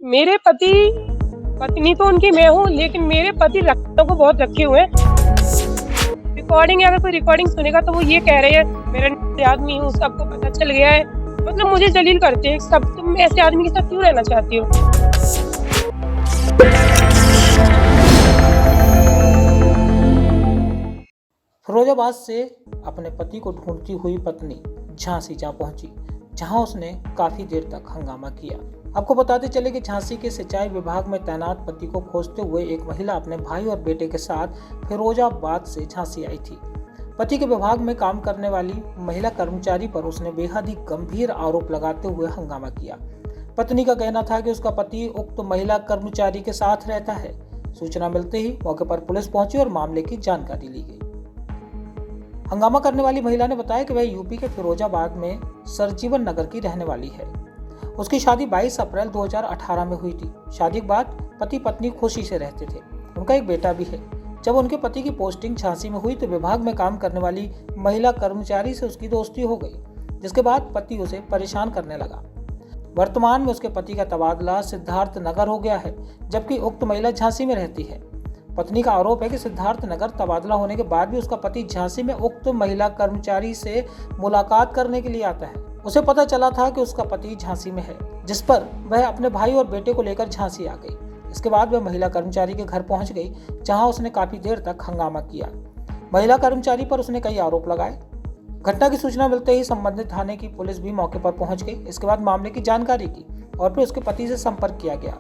मेरे पति पत्नी तो उनकी मैं हूँ, लेकिन मेरे पति लड़कों को बहुत रखे हुए हैं। रिकॉर्डिंग है, अगर कोई रिकॉर्डिंग सुनेगा तो वो ये कह रहे हैं मेरा आदमी हूँ, सबको पता चल गया है। मतलब मुझे जलील करते हैं सब, तुम ऐसे आदमी के साथ क्यों रहना चाहती हो? फिरोजाबाद से अपने पति को ढूंढती हुई पत्नी झांसी जा पहुंची, जहां उसने काफी देर तक हंगामा किया। आपको बताते चले कि झांसी के सिंचाई विभाग में तैनात पति को खोजते हुए एक महिला अपने भाई और बेटे के साथ फिरोजाबाद से झांसी आई थी। पति के विभाग में काम करने वाली महिला कर्मचारी पर उसने बेहद ही गंभीर आरोप लगाते हुए हंगामा किया। पत्नी का कहना था कि उसका पति उक्त महिला कर्मचारी के साथ रहता है। सूचना मिलते ही मौके पर पुलिस पहुंची और मामले की जानकारी ली गई। हंगामा करने वाली महिला ने बताया कि वह यूपी के फिरोजाबाद में सरजीवन नगर की रहने वाली है। उसकी शादी 22 अप्रैल 2018 में हुई थी। शादी के बाद पति पत्नी खुशी से रहते थे। उनका एक बेटा भी है। जब उनके पति की पोस्टिंग झांसी में हुई तो विभाग में काम करने वाली महिला कर्मचारी से उसकी दोस्ती हो गई, जिसके बाद पति उसे परेशान करने लगा। वर्तमान में उसके पति का तबादला सिद्धार्थ नगर हो गया है, जबकि उक्त महिला झांसी में रहती है। पत्नी का आरोप है कि सिद्धार्थ नगर तबादला होने के बाद भी उसका पति झांसी में उक्त महिला कर्मचारी से मुलाकात करने के लिए आता है। उसे पता चला था कि उसका पति झांसी में है, जिस पर वह अपने भाई और बेटे को लेकर झांसी आ गई। इसके बाद वह महिला कर्मचारी के घर पहुंच गई, जहां उसने काफी देर तक हंगामा किया। महिला कर्मचारी पर उसने कई आरोप लगाए। घटना की सूचना मिलते ही संबंधित थाने की पुलिस भी मौके पर पहुंच गई। इसके बाद मामले की जानकारी की और फिर उसके पति से संपर्क किया गया।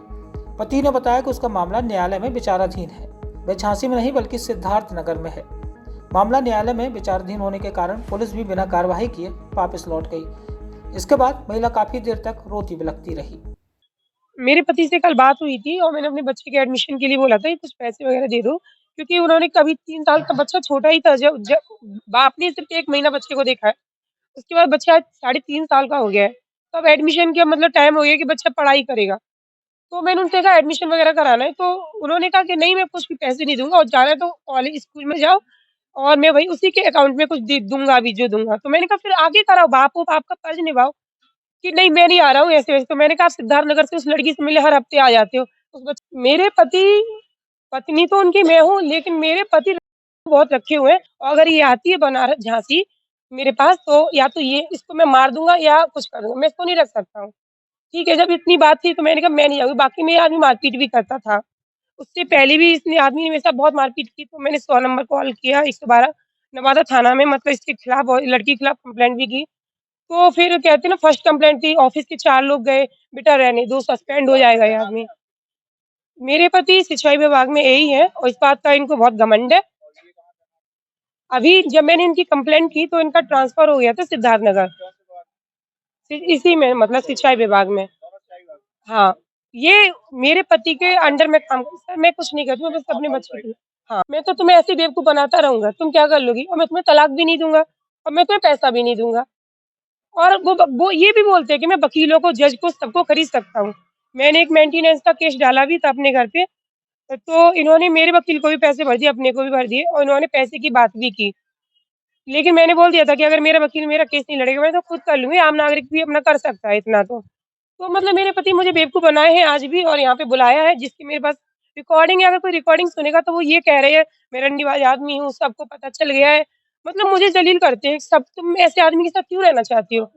पति ने बताया कि उसका मामला न्यायालय में विचाराधीन है। वह झांसी में नहीं बल्कि सिद्धार्थ नगर में है। मामला न्यायालय में विचाराधीन होने के कारण पुलिस भी बिना कार्रवाई किए वापस लौट गई। इसके बाद महिला काफी देर तक रोती बिलखती रही। मेरे पति से कल बात हुई थी और मैंने अपने बच्चे के एडमिशन के लिए बोला था, कुछ पैसे वगैरह दे दो, क्योंकि उन्होंने कभी 3 साल का बच्चा छोटा ही था, जब जब बाप ने सिर्फ 1 महीना बच्चे को देखा है। उसके बाद बच्चा आज 3.5 साल का हो गया है। तो अब एडमिशन का मतलब टाइम हो गया कि बच्चा पढ़ाई करेगा। तो मैंने उनसे कहा एडमिशन वगैरह कराना है, तो उन्होंने कहा कि नहीं, मैं कुछ भी पैसे नहीं दूँगा और जाना है तो कॉलेज स्कूल में जाओ और मैं वही उसी के अकाउंट में कुछ दे दूँगा अभी जो दूँगा। तो मैंने कहा फिर आगे कराओ, बाप हो, बाप का फर्ज़ निभाओ कि नहीं मैं नहीं आ रहा हूँ ऐसे-वैसे। तो मैंने कहा आप सिद्धार्थ नगर से उस लड़की से मिलने हर हफ्ते आ जाते हो। उस बच मेरे पति पत्नी तो उनकी मैं हूँ, लेकिन मेरे पति बहुत रखे हुए हैं और अगर ये आती है बनारस झांसी मेरे पास, तो या तो ये इसको मैं मार दूँगा या कुछ कर दूँगा, मैं इसको नहीं रख सकता हूँ। ठीक है, जब इतनी बात थी तो मैंने कहा मैं नहीं जाऊँगी, बाकी में ये आदमी मारपीट भी करता था। उससे पहले भी इसने आदमी ने मेरे साथ बहुत मारपीट की, तो मैंने 100 नंबर कॉल किया, 112 नवादा थाना में, मतलब इसके खिलाफ और लड़की के खिलाफ कंप्लेंट भी की। तो फिर कहते हैं ना, फर्स्ट कंप्लेंट थी, ऑफिस के 4 लोग गए, बेटा रहने दो, सस्पेंड हो जाएगा ये आदमी। मेरे पति सिंचाई विभाग में एई हैं और इस बात का इनको बहुत घमंड है। अभी जब मैंने इनकी कंप्लेंट की तो इनका ट्रांसफर हो गया था सिद्धार्थ नगर, इसी में मतलब सिंचाई विभाग में। हाँ, ये मेरे पति के अंडर में काम सर मैं कुछ नहीं करती हूँ, मैं बस अपने बच्चे के लिए। हाँ, मैं तो तुम्हें ऐसे ही बेवकूफ़ बनाता रहूँगा, तुम क्या कर लोगी? और मैं तुम्हें तलाक भी नहीं दूँगा और मैं तुम्हें पैसा भी नहीं दूँगा। और वो ये भी बोलते हैं कि मैं वकीलों को, जज को, सबको खरीद सकता हूँ। मैंने एक मेंटेनेंस का केस डाला भी था अपने घर पे, तो इन्होंने मेरे वकील को भी पैसे भर दिए, अपने को भी भर दिए और इन्होंने पैसे की बात भी की। लेकिन मैंने बोल दिया था कि अगर मेरा वकील मेरा केस नहीं लड़ेगा, मैं तो खुद कर लूँगी, आम नागरिक भी अपना कर सकता है इतना तो। तो मतलब मेरे पति मुझे बेवकूफ़ बनाए हैं आज भी और यहाँ पे बुलाया है, जिसकी मेरे पास रिकॉर्डिंग है। अगर कोई रिकॉर्डिंग सुनेगा तो वो ये कह रहे हैं मैं रंडीबाज आदमी हूँ, सबको पता चल गया है। मतलब मुझे जलील करते हैं सब, तुम ऐसे आदमी के साथ क्यों रहना चाहती हो?